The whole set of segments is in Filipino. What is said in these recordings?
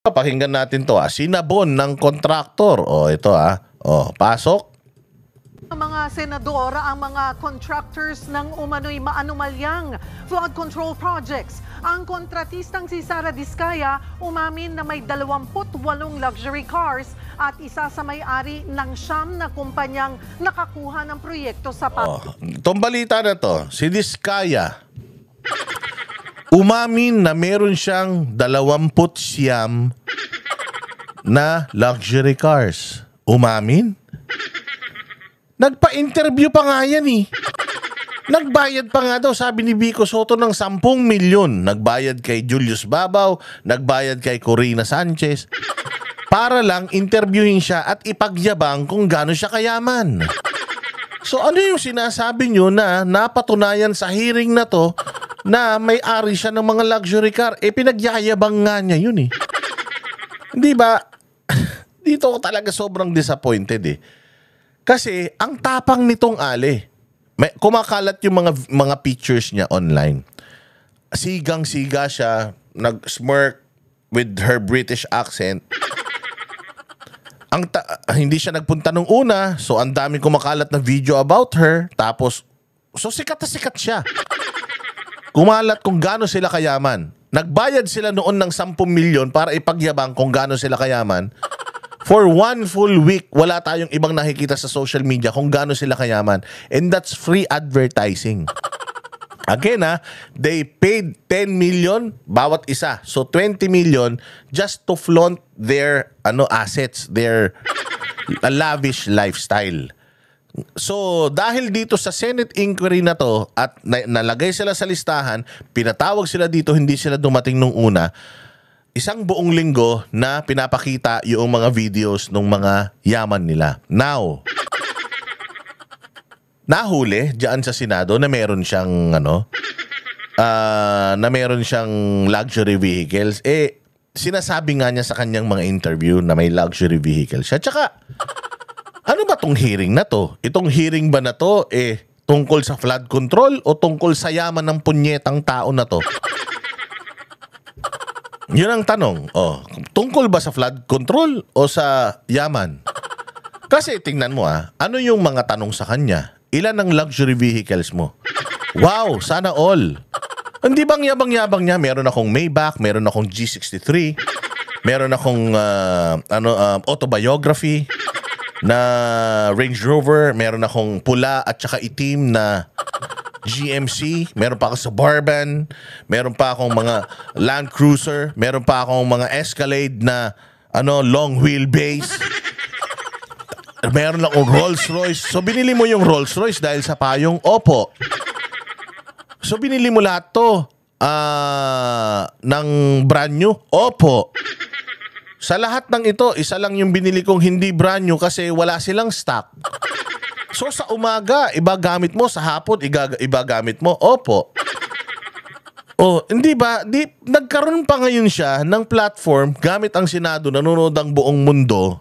Pakinggan natin to sinabon ng kontraktor. Ito pasok. Mga senadora ang mga contractors ng umano'y maanumalyang flood control projects. Ang kontratistang si Sara Diskaya umamin na may 28 luxury cars at isa sa may-ari ng siyam na kumpanyang nakakuha ng proyekto sa Itong balita na to, si Diskaya umamin na meron siyang 29 na luxury cars. Umamin? Nagpa-interview pa nga yan eh. Nagbayad pa nga daw, sabi ni Vico Soto, ng 10 milyon. Nagbayad kay Julius Babaw, nagbayad kay Corina Sanchez, para lang interviewin siya at ipagyabang kung gaano siya kayaman. So ano yung sinasabi nyo na napatunayan sa hearing na to na may-ari siya ng mga luxury car? Pinagyayabang nga niya yun eh. Di ba? Dito ako talaga sobrang disappointed eh. Kasi ang tapang nitong Ale, kumakalat yung mga pictures niya online. Sigang-siga siya, nag-smirk with her British accent. Hindi siya nagpunta nung una, so ang daming kumakalat na video about her. Tapos, so sikat na sikat siya. Kumalat kung gaano sila kayaman. Nagbayad sila noon ng 10 milyon para ipagyabang kung gaano sila kayaman. For 1 full week, wala tayong ibang nakikita sa social media kung gaano sila kayaman. And that's free advertising. Again they paid 10 million bawat isa. So 20 million just to flaunt their assets, their lavish lifestyle. So dahil dito sa Senate inquiry na to at nalagay sila sa listahan, pinatawag sila dito, hindi sila dumating nung una. Isang buong linggo na pinapakita yung mga videos ng mga yaman nila. Now, nahuli diyan sa Senado na meron siyang luxury vehicles. Sinasabi nga niya sa kanyang mga interview na may luxury vehicles siya. Tsaka, ano ba tong hearing na to? Itong hearing ba na to tungkol sa flood control o tungkol sa yaman ng punyetang tao na to? Yun ang tanong. Tungkol ba sa flood control o sa yaman? Kasi tingnan mo ano yung mga tanong sa kanya? Ilan ang luxury vehicles mo? Wow, sana all. Hindi bang yabang-yabang niya? Meron akong Maybach, meron akong G63, meron akong autobiography na Range Rover, meron akong pula at saka itim na GMC, meron pa ako Suburban, meron pa akong mga Land Cruiser, meron pa akong mga Escalade na long wheelbase. Meron akong Rolls Royce. So binili mo yung Rolls Royce dahil sa payong? Opo. So binili mo lahat to ng brand new? Opo. Sa lahat ng ito, isa lang yung binili kong hindi brand new kasi wala silang stock. So sa umaga, iba gamit mo. Sa hapon, iba gamit mo. Opo. Hindi ba? Nagkaroon pa ngayon siya ng platform gamit ang Senado, nanonood ang buong mundo.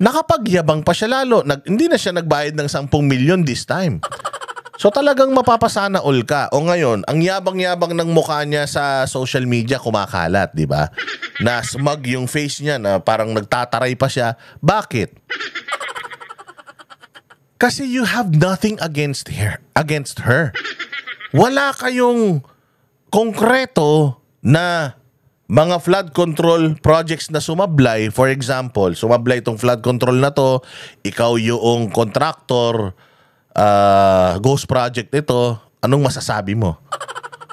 Nakapagyabang pa siya lalo. Hindi na siya nagbayad ng 10 milyon this time. So talagang mapapasana all ka. Ngayon, ang yabang-yabang ng mukha niya sa social media kumakalat, di ba? Na smug yung face niya na parang nagtataray pa siya. Bakit? Kasi you have nothing against her. Wala kayong konkreto na mga flood control projects na sumablay. For example, sumablay itong flood control na to, ikaw yung contractor, ghost project ito, anong masasabi mo?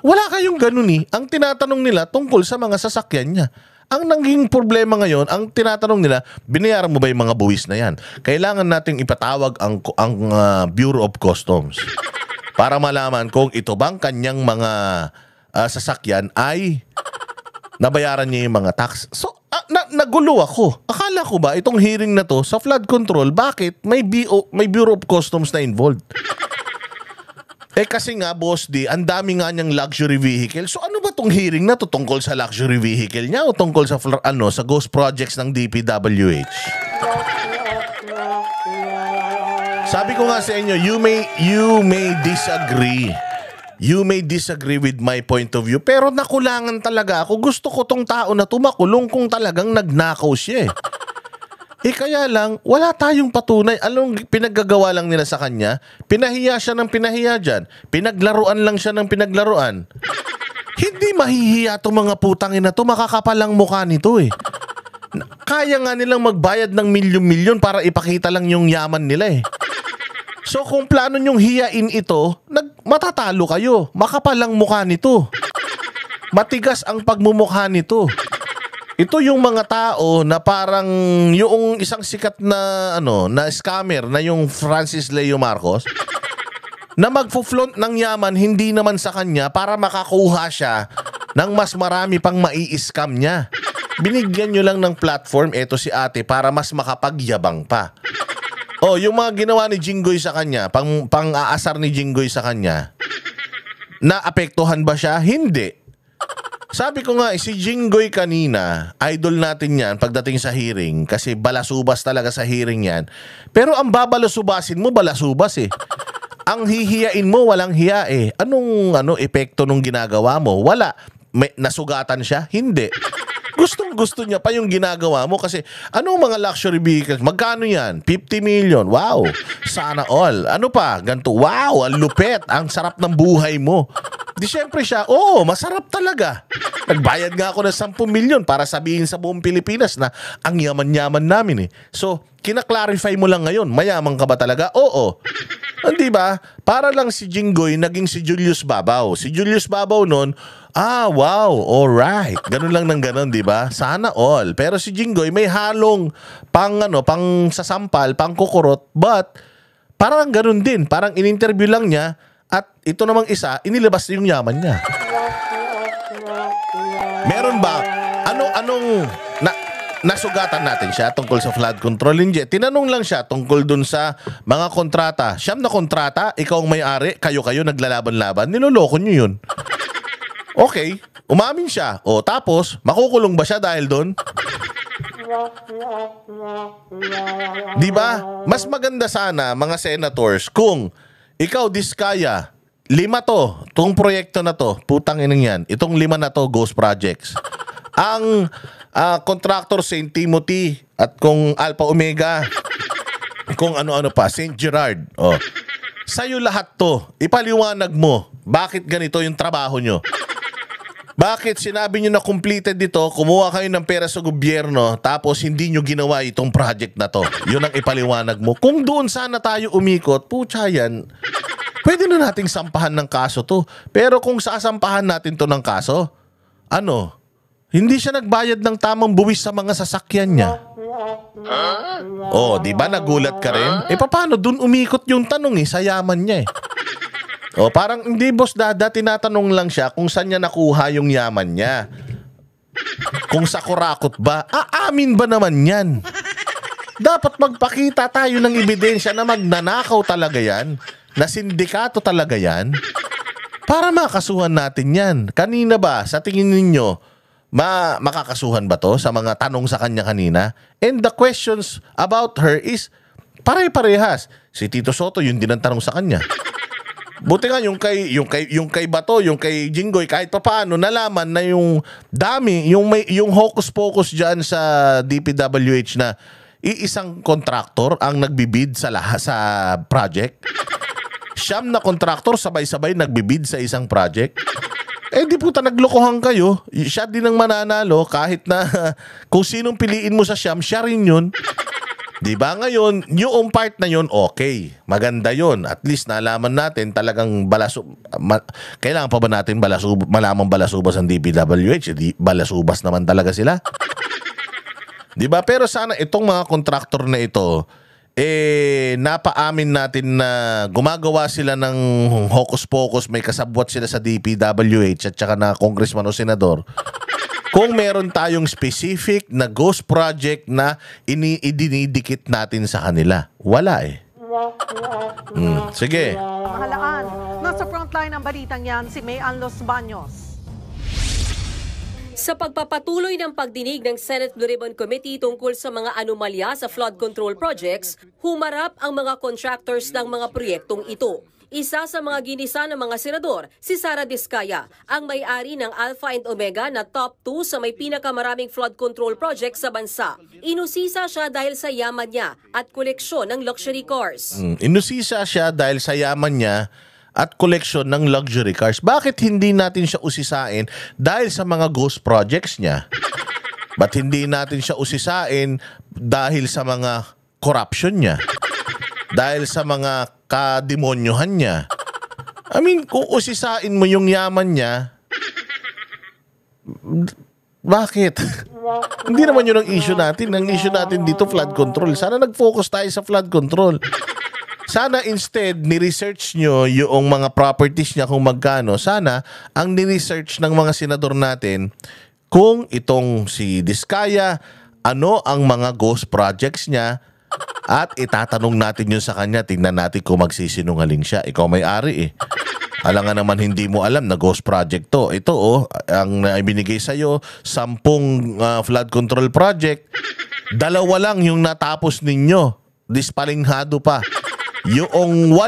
Wala kayong ganun eh. Ang tinatanong nila tungkol sa mga sasakyan niya. Ang naging problema ngayon, ang tinatanong nila, binayaran mo ba yung mga buwis na yan? Kailangan nating ipatawag ang Bureau of Customs para malaman kung ito bang kanyang mga sasakyan ay nabayaran niya yung mga tax. So, nagulo ako. Akala ko ba itong hearing na to sa flood control, bakit may Bureau of Customs na involved? Kasi nga, Boss D, ang dami nga niyang luxury vehicle. So ano ba tong hearing na to? Tungkol sa luxury vehicle niya o tungkol sa sa ghost projects ng DPWH? Sabi ko nga sa inyo, you may disagree. You may disagree with my point of view, pero nakulangan talaga ako. Gusto ko tong tao na tumakulong kung talagang nagnakaw siya kaya lang, wala tayong patunay. Anong pinaggagawa lang nila sa kanya? Pinahiya siya ng pinahiya dyan. Pinaglaruan lang siya ng pinaglaruan. Hindi mahihiya itong mga putang ina to. Makakapalang mukha nito Kaya nga nilang magbayad ng milyon-milyon para ipakita lang yung yaman nila So kung plano nyong hiyain ito, matatalo kayo. Makapalang mukha nito. Matigas ang pagmumukha nito. Ito yung mga tao na parang yung isang sikat na na scammer na yung Francis Leo Marcos na magfo-flaunt ng yaman hindi naman sa kanya para makakuha siya ng mas marami pang mai-scam niya. Binigyan nyo lang ng platform eto si ate para mas makapagyabang pa. Yung mga ginawa ni Jinggoy sa kanya, pang-aasar ni Jinggoy sa kanya, naapektuhan ba siya? Hindi. Sabi ko nga, si Jinggoy kanina, idol natin yan pagdating sa hearing kasi balasubas talaga sa hearing yan. Pero ang babalasubasin mo, balasubas Ang hihiyain mo, walang hiya Anong epekto nung ginagawa mo? Wala. Nasugatan siya? Hindi. Gustong-gusto niya pa yung ginagawa mo kasi anong mga luxury vehicles? Magkano yan? 50 million. Wow. Sana all. Ano pa? Ganito. Wow, ang lupet. Ang sarap ng buhay mo. Di syempre siya, masarap talaga. Nagbayad nga ako ng 10 milyon para sabihin sa buong Pilipinas na ang yaman-yaman namin So, kinaklarify mo lang ngayon, mayaman ka ba talaga? Oo. Hindi ba? Para lang si Jinggoy naging si Julius Babaw. Si Julius Babaw noon, wow, alright. Ganun lang ng ganun, di ba? Sana all. Pero si Jinggoy may halong pang sasampal, pang kukurot, but parang ganun din. Parang in-interview lang niya at ito namang isa, inilabas yung yaman niya. Meron ba? Anong nasugatan natin siya tungkol sa flood control? Hindi. Tinanong lang siya tungkol dun sa mga kontrata. Siyam na kontrata, ikaw ang may-ari, kayo naglalaban-laban. Niloloko niyo yun. Okay, umamin siya. Tapos, makukulong ba siya dahil dun? Di ba? Mas maganda sana, mga senators, kung ikaw, Diskaya, 5 tong proyekto na to, putang inang yan, itong 5 na to, ghost projects. Ang contractor, St. Timothy, at kung Alpha Omega, kung ano-ano pa, St. Gerard. Sa'yo lahat to, ipaliwanag mo, bakit ganito yung trabaho nyo? Bakit sinabi nyo na completed dito, kumuha kayo ng pera sa gobyerno, tapos hindi nyo ginawa itong project na to? Yun ang ipaliwanag mo. Kung doon sana tayo umikot, putya yan, pwede na nating sampahan ng kaso to. Pero kung sasampahan natin to ng kaso, hindi siya nagbayad ng tamang buwis sa mga sasakyan niya. Di ba nagulat ka rin? Paano doon umikot yung tanong sa yaman niya parang hindi, boss Dada, tinatanong lang siya kung saan niya nakuha yung yaman niya. Kung sa kurakot ba? Aamin ba naman yan? Dapat magpakita tayo ng ebidensya na magnanakaw talaga yan, na sindikato talaga yan, para makasuhan natin yan. Kanina ba, sa tingin ninyo, makakasuhan ba to sa mga tanong sa kanya kanina? And the questions about her is pare-parehas. Si Tito Soto, yun din ang tanong sa kanya. Buti nga yung kay Bato, yung kay Jinggoy, kahit papaano nalaman na yung dami, yung hocus pocus diyan sa DPWH na iisang kontraktor ang nagbibid sa project. Siyam na kontraktor sabay-sabay nagbibid sa isang project. Di puta, naglokohan kayo. Siya din ang mananalo kahit na kung sinong piliin mo sa siyam, siya rin yun. Di ba ngayon, yung part na yun, okay. Maganda yun. At least nalaman natin talagang kailangan pa ba natin malamang balasubas ang DPWH? Balasubas naman talaga sila. Di ba? Pero sana itong mga kontraktor na ito, napaamin natin na gumagawa sila ng hocus-pocus, may kasabwat sila sa DPWH at saka na congressman o senador. Kung meron tayong specific na ghost project na idinidikit natin sa kanila. Wala Sige. Mahalaan. Nasa frontline ng balitang yan si Mayan Los Baños. Sa pagpapatuloy ng pagdinig ng Senate Blue Ribbon Committee tungkol sa mga anomalya sa flood control projects, humarap ang mga contractors ng mga proyektong ito. Isa sa mga ginisa ng mga senador, si Sara Diskaya, ang may-ari ng Alpha and Omega na top 2 sa may pinakamaraming flood control project sa bansa. Inusisa siya dahil sa yaman niya at koleksyon ng luxury cars. Inusisa siya dahil sa yaman niya at koleksyon ng luxury cars. Bakit hindi natin siya usisain dahil sa mga ghost projects niya? Ba't hindi natin siya usisain dahil sa mga corruption niya? Dahil sa mga kademonyohan niya? I mean, kung usisain mo yung yaman niya, bakit? Hindi naman yun ang issue natin. Ang issue natin dito, flood control. Sana nag-focus tayo sa flood control. Sana instead, ni-research nyo yung mga properties niya kung magkano. Sana, ang ni-research ng mga senador natin, kung itong si Diskaya, ano ang mga ghost projects niya, at itatanong natin yun sa kanya. Tingnan natin kung magsisinungaling siya. Ikaw may-ari eh. Alam nga naman hindi mo alam na ghost project to. Ito ang ibinigay sa'yo, 10 flood control project. 2 lang yung natapos ninyo. Dispalinghado pa. Yung 8,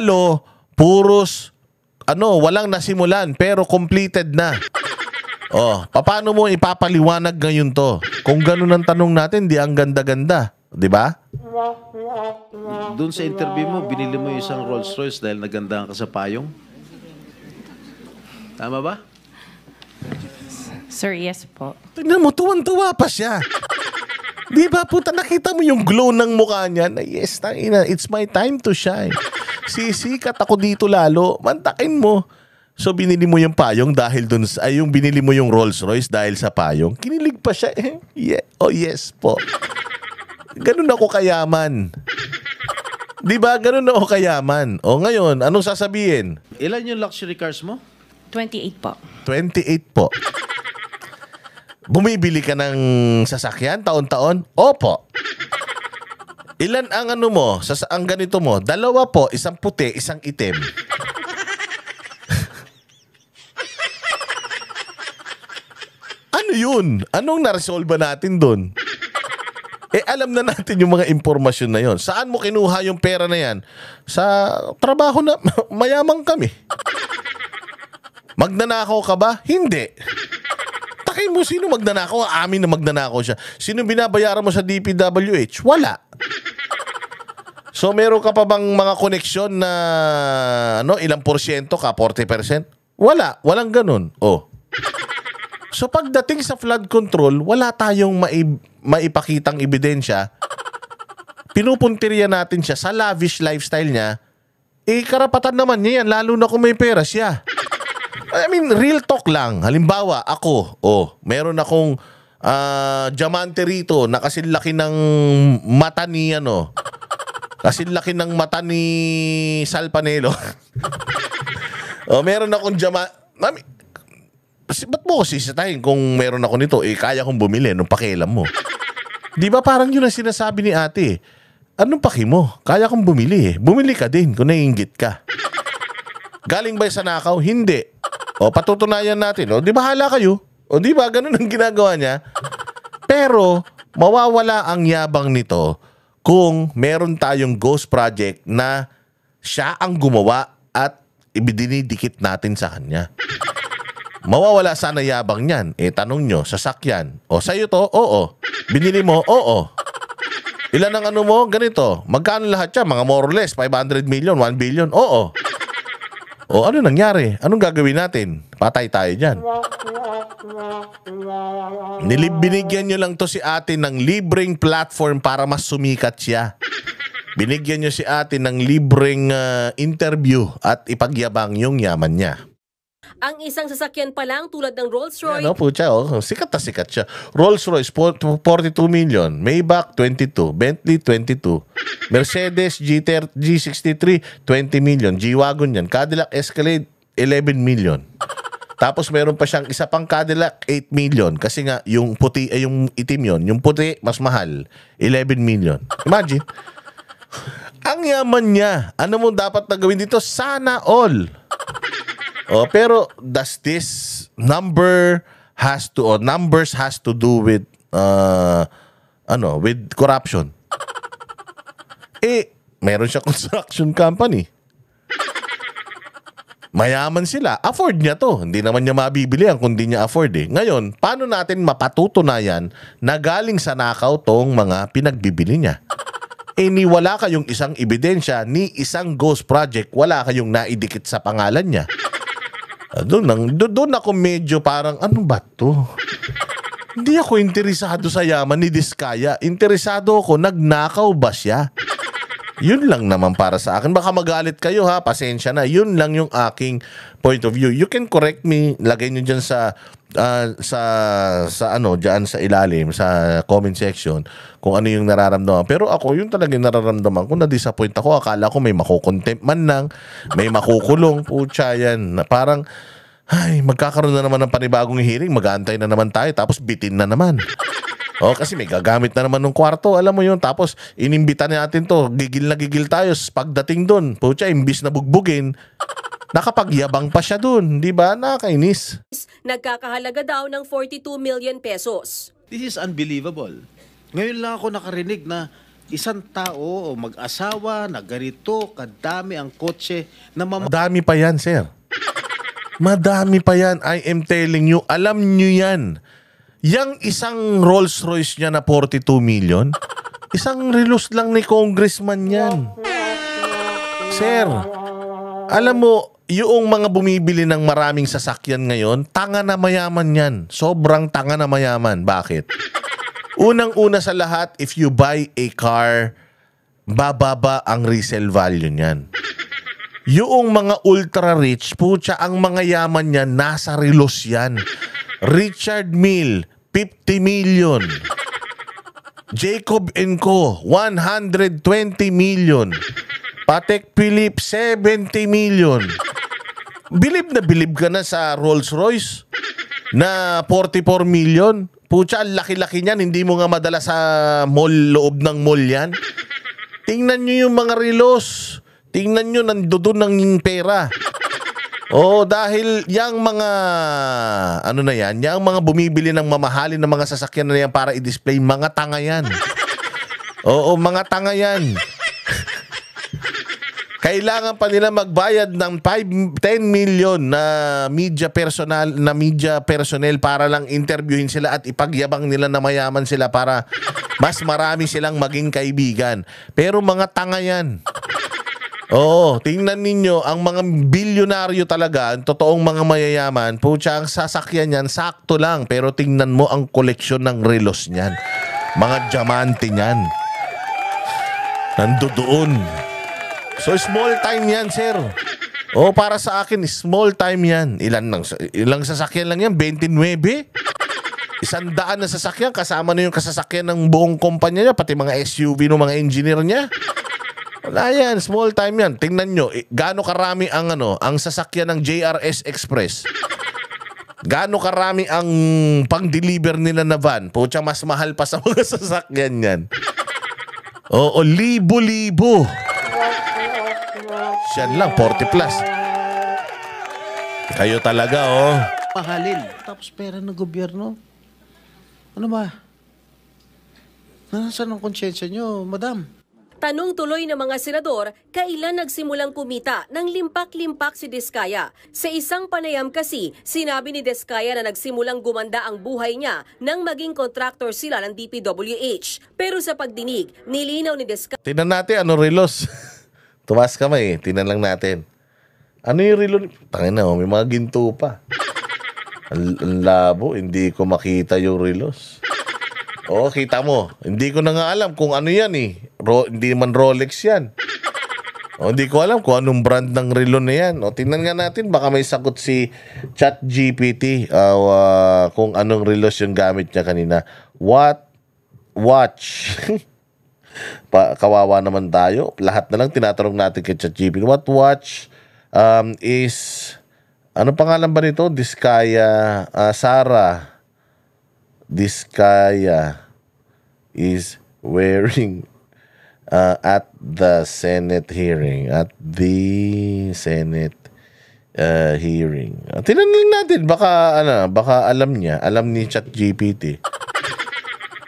puros, walang nasimulan pero completed na. Paano mo ipapaliwanag ngayon to? Kung ganun ang tanong natin, di ang ganda-ganda. Di ba? Doon sa interview mo, binili mo yung isang Rolls Royce dahil nagandahan ka sa payong? Tama ba? Sir, yes po. Tingnan mo, tuwan-tuwa pa siya. Di ba, puta, nakita mo yung glow ng mukha niya na yes, tangina, it's my time to shine. Sisikat ako dito lalo. Mantakin mo. So, binili mo yung payong dahil dun sa, yung binili mo yung Rolls Royce dahil sa payong. Kinilig pa siya. Yeah. Oh, yes po. Ganun ako kayaman. Di ba? Ganun ako kayaman. O ngayon, anong sasabihin? Ilan yung luxury cars mo? 28 po. 28 po. Bumibili ka ng sasakyan taon-taon? Opo. Ilan ang mo? Ang ganito mo? 2 po, isang puti, isang itim. Ano yun? Anong naresolba natin dun? Alam na natin yung mga impormasyon na yon. Saan mo kinuha yung pera na yan? Sa trabaho na mayamang kami. Magnanakaw ka ba? Hindi. Takay mo, sino magnanakaw? Amin na magnanakaw siya. Sino binabayaran mo sa DPWH? Wala. So meron ka pa bang mga koneksyon na ilang porsyento ka? 40%? Wala. Walang ganun. So pagdating sa flood control, wala tayong maipakitang ebidensya. Pinupuntirya natin siya sa lavish lifestyle niya. Karapatan naman niya yan, lalo na kung may pera siya. I mean, real talk lang. Halimbawa, ako, meron akong diamante rito na kasinlaki ng mata ni kasinlaki ng mata ni Sal Panelo. Meron akong diamante. Ba't mo ko sisitahin kung meron ako nito? Kaya kong bumili nung pakialam mo. Di ba parang yun ang sinasabi ni ate? Anong paki mo? Kaya kong bumili eh. Bumili ka din kung naiinggit ka. Galing ba sa nakaw? Hindi. Patutunayan natin. Di bahala kayo. Di ba ganun ang ginagawa niya? Pero mawawala ang yabang nito kung meron tayong ghost project na siya ang gumawa at ibidinidikit natin sa kanya. Mawawala sana yabang niyan. Tanong nyo, sasakyan. Sa'yo to? Oo. Binili mo? Oo. Ilan ang mo? Ganito. Magkano lahat siya? Mga more or less, 500 million, 1 billion? Oo. Ano nangyari? Anong gagawin natin? Patay tayo dyan. Binigyan nyo lang to si ate ng libreng platform para mas sumikat siya. Binigyan nyo si ate ng libreng interview at ipagyabang yung yaman niya. Ang isang sasakyan pa lang tulad ng Rolls-Royce. Sikat na sikat siya. Rolls-Royce, 42 million. Maybach, 22. Bentley, 22. Mercedes G63, 20 million. G-Wagon yan. Cadillac Escalade, 11 million. Tapos meron pa siyang isa pang Cadillac, 8 million. Kasi nga, yung puti, yung itim yon. Yung puti, mas mahal. 11 million. Imagine. Ang yaman niya. Ano mo dapat na gawin dito? Sana all. Pero does this numbers has to do with with corruption? Meron siya construction company. Mayaman sila. Afford niya to. Hindi naman niya mabibili ang kung di niya afford eh. Ngayon, paano natin mapatutunayan na galing sa nakaw tong mga pinagbibili niya? Ni wala kayong isang ebidensya, ni isang ghost project, wala kayong naidikit sa pangalan niya. Doon ako medyo parang, ano ba to? Hindi ako interesado sa yaman ni Diskaya. Interesado ako, nagnakaw ba siya? Yun lang naman para sa akin. Baka magalit kayo ha, pasensya na. Yun lang yung aking point of view. You can correct me, lagay nyo dyan sa dyan sa ilalim, sa comment section, kung ano yung nararamdaman. Pero ako, yun talaga yung nararamdaman ko. Na-disappoint ako. Akala ko may makukontempt man lang, may makukulong. Pucha yan. Na parang, ay, magkakaroon na naman ng panibagong hearing, mag-aantay na naman tayo, tapos bitin na naman. Kasi may gagamit na naman ng kwarto, alam mo yun. Tapos inimbita natin to, gigil na gigil tayo. Pagdating doon, pucha, imbis na bugbugin, nakapagyabang pa siya doon, di ba? Nakakainis. Nagkakahalaga daw ng 42 million pesos. This is unbelievable. Ngayon lang ako nakarinig na isang tao o mag-asawa na ganito, kadami ang kotse na Madami pa yan, sir. Madami pa yan. I am telling you, alam nyo yan. Yang isang Rolls Royce niya na 42 million, isang relos lang ni congressman yan. Sir, alam mo, yung mga bumibili ng maraming sasakyan ngayon, tanga na mayaman yan. Sobrang tanga na mayaman. Bakit? Unang-una sa lahat, if you buy a car, bababa ang resale value niyan. Yung mga ultra-rich, pucha, ang mga yaman niyan, nasa relos yan. Richard Mille, 50 million. Jacob & Co, 120 million. Patek Philippe, 70 million. Bilib na bilib ka na sa Rolls Royce na 44 million. Pucha, laki-laki niyan. Hindi mo nga madala sa mall, loob ng mall yan. Tingnan nyo yung mga relos. Tingnan nyo, nandoon ng pera. Dahil yung mga, yung mga bumibili ng mamahalin ng mga sasakyan na yan para i-display, mga tanga yan. Mga tanga yan. Kailangan pa nila magbayad ng 10 million na media personnel para lang interviewin sila at ipagyabang nila na mayaman sila para mas marami silang maging kaibigan. Pero mga tanga yan. Tingnan ninyo, ang mga bilyonaryo talaga, ang totoong mga mayayaman, pucha, ang sasakyan yan, sakto lang. Pero tingnan mo ang koleksyon ng relos niyan. Mga diamante niyan. Nandoon. So, small time yan, sir. Para sa akin, small time yan. Ilang sasakyan lang yan? 29? 100 na sasakyan, kasama na yung kasasakyan ng buong kumpanya niya, pati mga SUV ng mga engineer niya. Wala yan, small time yan. Tingnan nyo, gaano karami ang sasakyan ng JRS Express. Gaano karami ang pang-deliver nila na van. Pucha, mas mahal pa sa mga sasakyan yan. Libo-libo. Siyan lang, 40 plus. Kayo talaga, mahalin. Tapos pera ng gobyerno. Ano ba? Nasaan ang konsyensya nyo, madam? Tanong tuloy ng mga senador, kailan nagsimulang kumita ng limpak-limpak si Diskaya? Sa isang panayam kasi, sinabi ni Diskaya na nagsimulang gumanda ang buhay niya nang maging contractor sila ng DPWH. Pero sa pagdinig, nilinaw ni Diskaya... Tingnan natin, relos? Tumas kamay, tingnan lang natin. Ano yung relos? Tangina, may mga ginto pa. Ang labo, hindi ko makita yung relos. Kita mo. Hindi ko na nga alam kung ano yan eh. Hindi man Rolex yan. Hindi ko alam kung anong brand ng relo na yan. Tingnan nga natin, baka may sagot si ChatGPT kung anong relos yung gamit niya kanina. What watch? Kawawa naman tayo. Lahat na lang tinatanong natin kay ChatGPT. What watch is... Ano pangalan ba nito? Diskaya. Sarah Diskaya is wearing at the Senate hearing. At the Senate hearing. Tinanong natin, baka alam niya. Alam ni ChatGPT.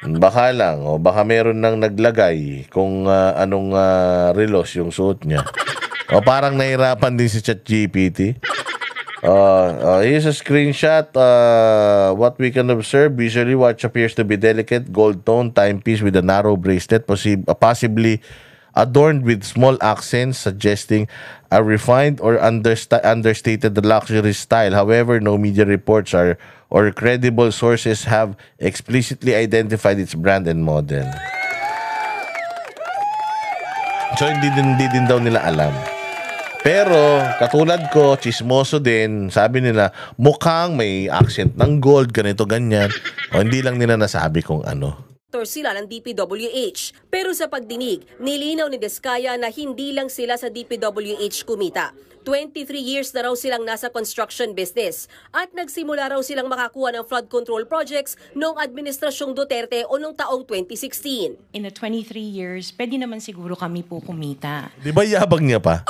Baka lang. Baka meron nang naglagay kung anong relos yung suot niya. Parang nahirapan din si ChatGPT. Here's a screenshot. What we can observe visually, what appears to be delicate gold tone timepiece with a narrow bracelet, possibly adorned with small accents suggesting a refined or understated luxury style. However, no media reports or credible sources have explicitly identified its brand and model. So hindi din daw nila alam. Pero katulad ko, chismoso din, sabi nila mukhang may accent ng gold, ganito ganyan. O hindi lang nila nasabi kung ano. Sila ng DPWH. Pero sa pagdinig, nilinaw ni Diskaya na hindi lang sila sa DPWH kumita. 23 years na raw silang nasa construction business at nagsimula raw silang makakuha ng flood control projects noong Administrasyong Duterte o noong taong 2016. In the 23 years, pwede naman siguro kami po kumita. Di ba yabang niya pa?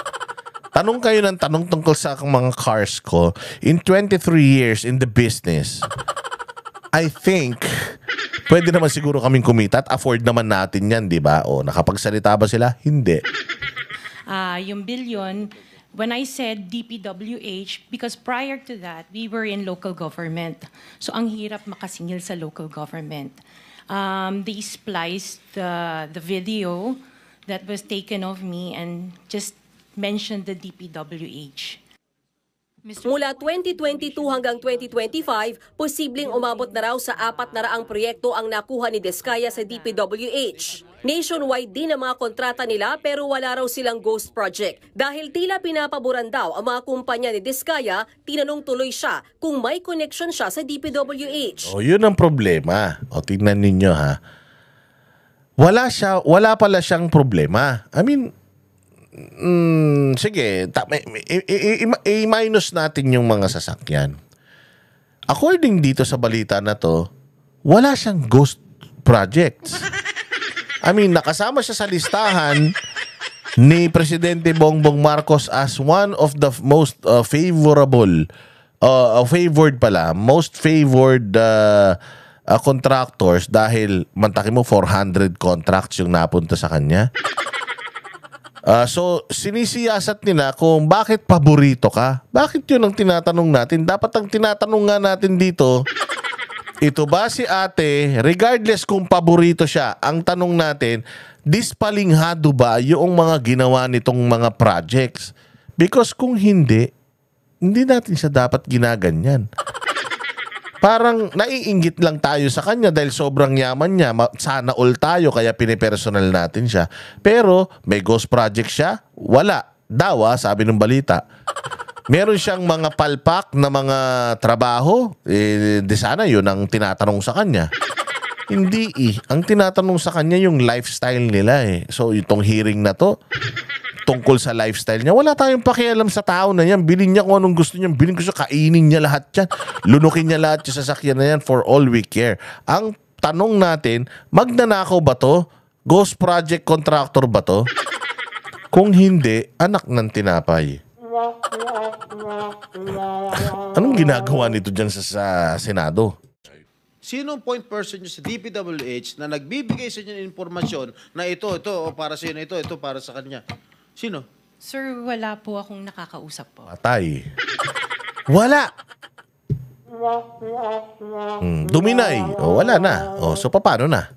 Tanong kayo ng tanong tungkol sa mga cars ko. In 23 years in the business, I think pwede naman siguro kaming kumita at afford naman natin yan, di ba? O nakapagsalita ba sila? Hindi. Yung billion, when I said DPWH, because prior to that, we were in local government. So ang hirap makasingil sa local government. They spliced the video that was taken of me and just mentioned the DPWH. Mula 2022 hanggang 2025, posibleng umabot na raw sa 400 proyekto ang nakuha ni Diskaya sa DPWH. Nationwide din ang mga kontrata nila pero wala raw silang ghost project. Dahil tila pinapaboran daw ang mga kumpanya ni Diskaya, tinanong tuloy siya kung may connection siya sa DPWH. O yun ang problema. O tingnan ninyo ha. Wala pala siyang problema. I mean, sige, i-minus natin yung mga sasakyan. According dito sa balita na to, wala siyang ghost projects. I mean, nakasama siya sa listahan ni Presidente Bongbong Marcos as one of the most most favored contractors dahil mantaki mo 400 contracts yung napunta sa kanya. So, sinisiyasat nila kung bakit paborito ka. Bakit yun ang tinatanong natin? Dapat ang tinatanong nga natin dito, ito ba si ate, regardless kung paborito siya, ang tanong natin, dispalinghado ba yung mga ginawa nitong mga projects? Because kung hindi natin siya dapat ginaganyan. Parang naiinggit lang tayo sa kanya dahil sobrang yaman niya. Sana all tayo kaya pinipersonal natin siya. Pero may ghost project siya? Wala. Dawa, sabi ng balita. Meron siyang mga palpak na mga trabaho. Di sana yun ang tinatanong sa kanya. Hindi Ang tinatanong sa kanya yung lifestyle nila eh. So itong hearing na to, tungkol sa lifestyle niya. Wala tayong pakialam sa tao na yan. Bilhin niya kung anong gusto niya. Bilhin ko siya, kainin niya lahat yan. Lunukin niya lahat yung sasakyan na yan for all we care. Ang tanong natin, magnanakaw ba to? Ghost project contractor ba to? Kung hindi, anak ng tinapay. Anong ginagawa nito dyan sa Senado? Sinong point person nyo sa DPWH na nagbibigay sa inyo ng informasyon na ito, o para sa inyo, ito para sa kanya? Sino? Sir, wala po akong nakakausap po. Patay. Wala. Duminay. O, wala na. O, so paano na?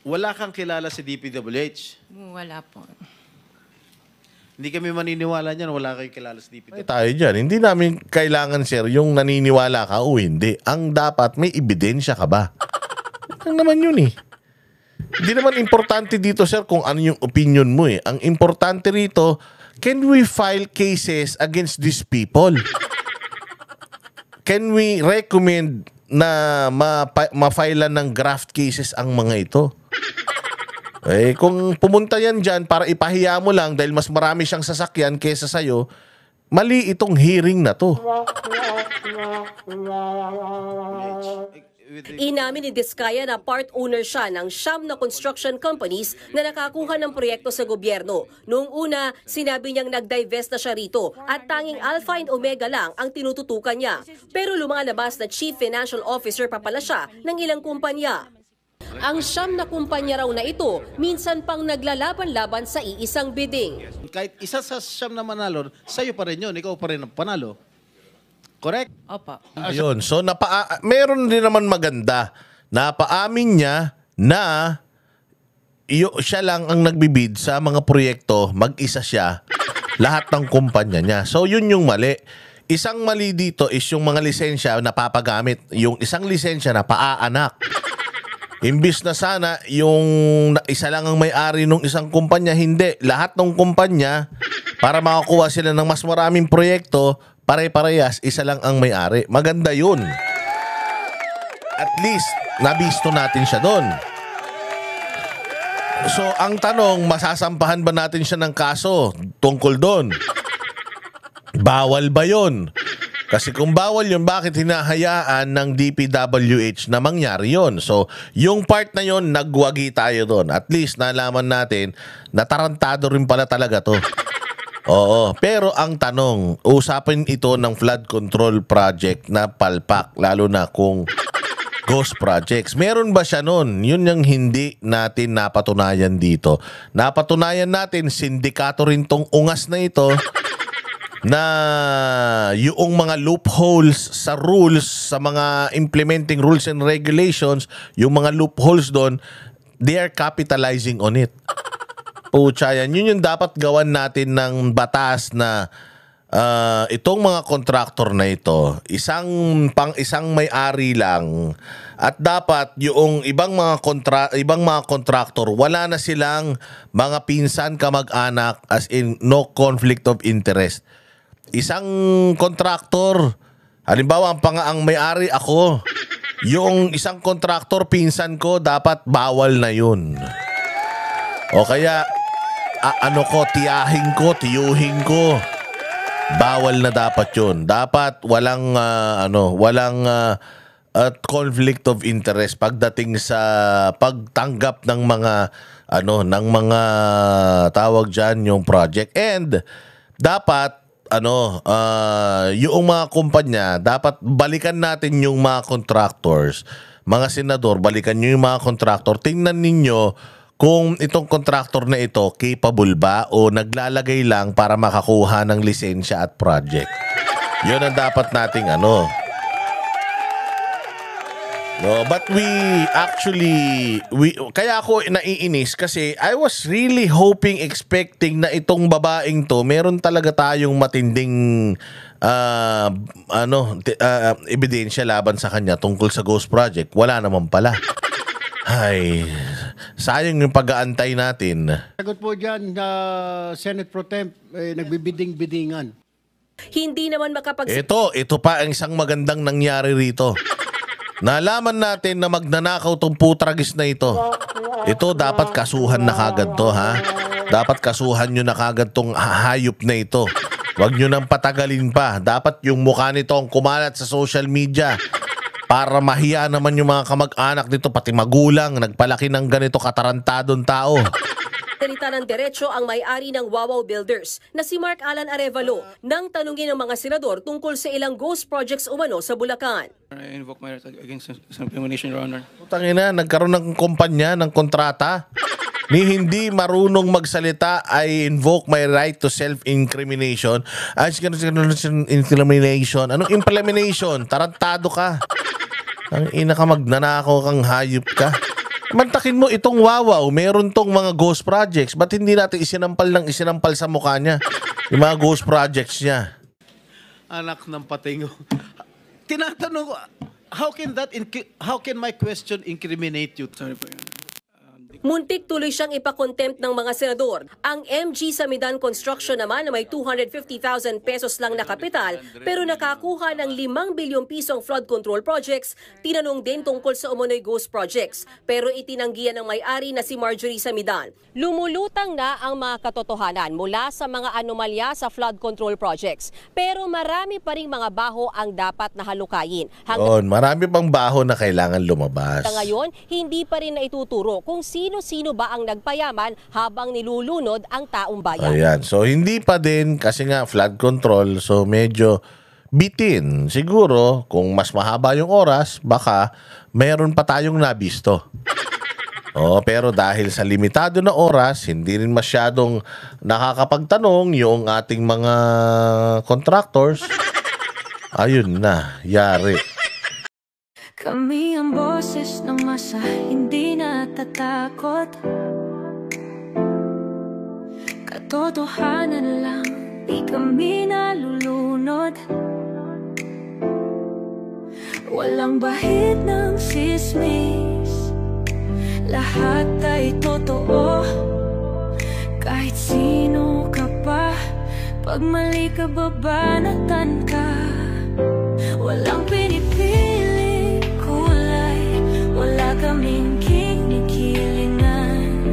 Wala kang kilala sa DPWH? Wala po. Hindi kami maniniwala niyan, wala kayong kilala sa Ay, DPWH. tayo dyan. Hindi namin kailangan, sir, yung naniniwala ka o hindi. Ang dapat, may ebidensya ka ba? Ano naman yun eh. Hindi naman importante dito, sir, kung ano yung opinion mo eh. Ang importante rito, can we file cases against these people? Can we recommend na ma-filean ng graft cases ang mga ito? Eh, kung pumunta yan dyan para ipahiya mo lang dahil mas marami siyang sasakyan kesa sa'yo, mali itong hearing na to. Inamin ni Diskaya na part owner siya ng 9 na construction companies na nakakuha ng proyekto sa gobyerno. Noong una, sinabi niyang nag-divest na siya rito at tanging Alpha and Omega lang ang tinututukan niya. Pero lumalabas na Chief Financial Officer pa pala siya ng ilang kumpanya. Ang 9 na kumpanya raw na ito, minsan pang naglalaban-laban sa iisang bidding. Kahit isa sa siyam na manalo, sa'yo pa rin yun, ikaw pa rin ang panalo. Correct? Opo. Ayun. So meron din naman maganda. Napaamin niya na siya lang ang nagbibid sa mga proyekto, mag-isa siya, lahat ng kumpanya niya. So yun yung mali. Isang mali dito is yung mga lisensya na papagamit. Yung isang lisensya na paaanak. Imbis na sana yung isa lang ang may-ari ng isang kumpanya, hindi. Lahat ng kumpanya, para makakuha sila ng mas maraming proyekto, pare-parehas, isa lang ang may-ari. Maganda yun. At least, nabisto natin siya doon. So, ang tanong, masasampahan ba natin siya ng kaso tungkol doon? Bawal ba yun? Kasi kung bawal yun, bakit hinahayaan ng DPWH na mangyari yun? So, yung part na yun, nagwagi tayo doon. At least, nalaman natin na tarantado rin pala talaga to. Oo. Pero ang tanong, usapin ito ng flood control project na palpak, lalo na kung ghost projects. Meron ba siya nun? Yun yung hindi natin napatunayan dito. Napatunayan natin, sindikato rin tong ungas na ito na yung mga loopholes sa rules, sa mga implementing rules and regulations, yung mga loopholes doon, they are capitalizing on it. Pucha yan. Yun yung dapat gawan natin ng batas na itong mga kontraktor na ito, isang may-ari lang, at dapat yung ibang mga kontraktor wala na silang mga pinsan kamag-anak, as in no conflict of interest. Isang kontraktor, halimbawa ang may-ari ako, yung isang kontraktor pinsan ko, dapat bawal na yun. O kaya tiyuhin ko. Bawal na dapat 'yun. Dapat walang conflict of interest pagdating sa pagtanggap ng mga tawag diyan yung project. And dapat yung mga kumpanya, dapat balikan natin yung mga contractors. Mga senador, balikan niyo yung mga contractor. Tingnan ninyo kung itong contractor na ito capable ba o naglalagay lang para makakuha ng lisensya at project. Yun ang dapat nating No, but kaya ako naiinis kasi I was really expecting na itong babaeng to, meron talaga tayong matinding ebidensya laban sa kanya tungkol sa ghost project. Wala naman pala. Ay, sayang yung pag-aantay natin. Sagot po dyan, Senate Pro Temp, nagbibiding-bidingan. Hindi naman Ito pa ang isang magandang nangyari rito. Nalaman natin na magnanakaw tong putragis na ito. Ito, dapat kasuhan na kagad to, ha? Dapat kasuhan nyo na kagad tong hayop na ito. Huwag nyo nang patagalin pa. Dapat yung mukha nito ang kumalat sa social media. Para mahiya naman yung mga kamag-anak nito, pati magulang, nagpalaki ng ganito katarantadong tao. Salita ng diretso ang may-ari ng Wawaw Builders na si Mark Alan Arevalo nang tanungin ng mga senador tungkol sa ilang ghost projects umano sa Bulacan. I invoke my right against self-incrimination, Your Honor. Tangina, nagkaroon ng kumpanya, ng kontrata. Ni hindi marunong magsalita, I invoke my right to self-incrimination. Incrimination. Anong implementation? Tarantado ka. Ang ina ka, magnanakaw kang hayop ka. Mantakin mo itong Wawaw, meron tong mga ghost projects. Ba't hindi natin isinampal sa mukha niya yung mga ghost projects niya? Anak ng patingo. Tinatanong ko, how can my question incriminate you? Sorry po, Your Honor. Muntik tuloy siyang ipakontempt ng mga senador. Ang MG Samidan Construction naman na may 250,000 pesos lang na kapital pero nakakuha ng 5 bilyong pisong flood control projects, tinanong din tungkol sa umunoy ghost projects. Pero itinanggihan ng may-ari na si Marjorie Samidan. Lumulutang na ang mga katotohanan mula sa mga anomalya sa flood control projects. Pero marami pa ring mga baho ang dapat na halukayin. Marami pang baho na kailangan lumabas. Ngayon, hindi pa rin naituturo kung sino-sino ba ang nagpayaman habang nilulunod ang taong bayan. Ayan. So, hindi pa din kasi nga flood control. So, medyo bitin. Siguro, kung mas mahaba yung oras, baka meron pa tayong nabisto. Pero dahil sa limitado na oras, hindi rin masyadong nakakapagtanong yung ating mga contractors. Ayun na, yari. Kami ang boses ng masa, hindi natatakot. Katotohanan lang, di kami nalulunod. Walang bahid ng sismis, lahat ay totoo. Kahit sino ka pa, pag mali ka babanatan ka. Walang pinipiling kulay, wala kaming kinikilingan.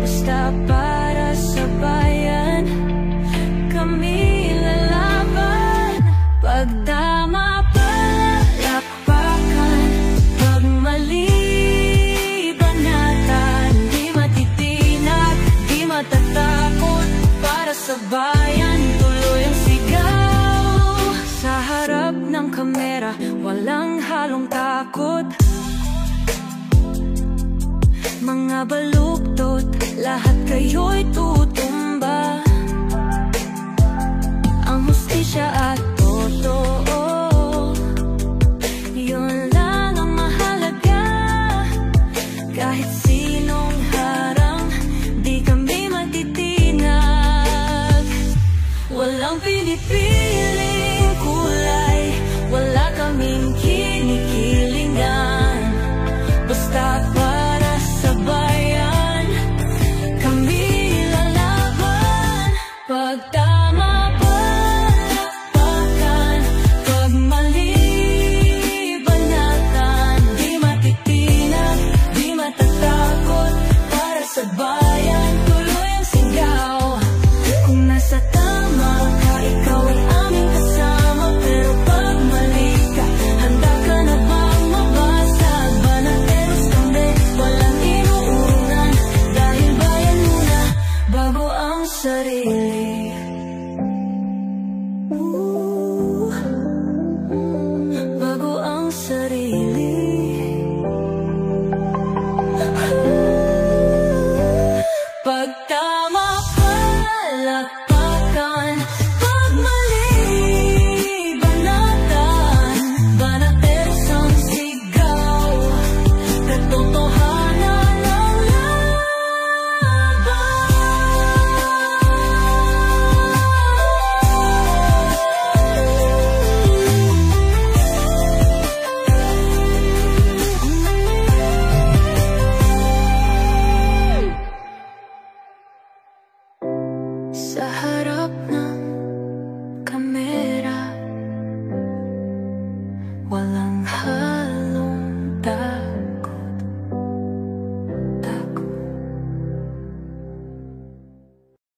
Basta para sa bayan, kami lalaban. Pagdama palakpakan, pag mali banatan. Di matitinag, di matatakot, para sa bayan tuloy ang sigaw. Sa harap ng kamera, walang halong takot. Mga baluktot, lahat kayo'y tutumba. Ang hustisya at totoo, yun lang ang mahalaga. Kahit sinong harang, di kami matitinag. Walang pinipiling kulay, wala kaming kinikilingan. Basta para sa bayan, kami lalaban. Pag tama palakpakan, pag mali banatan. Di matitinag, di matatakot, para sa bayan.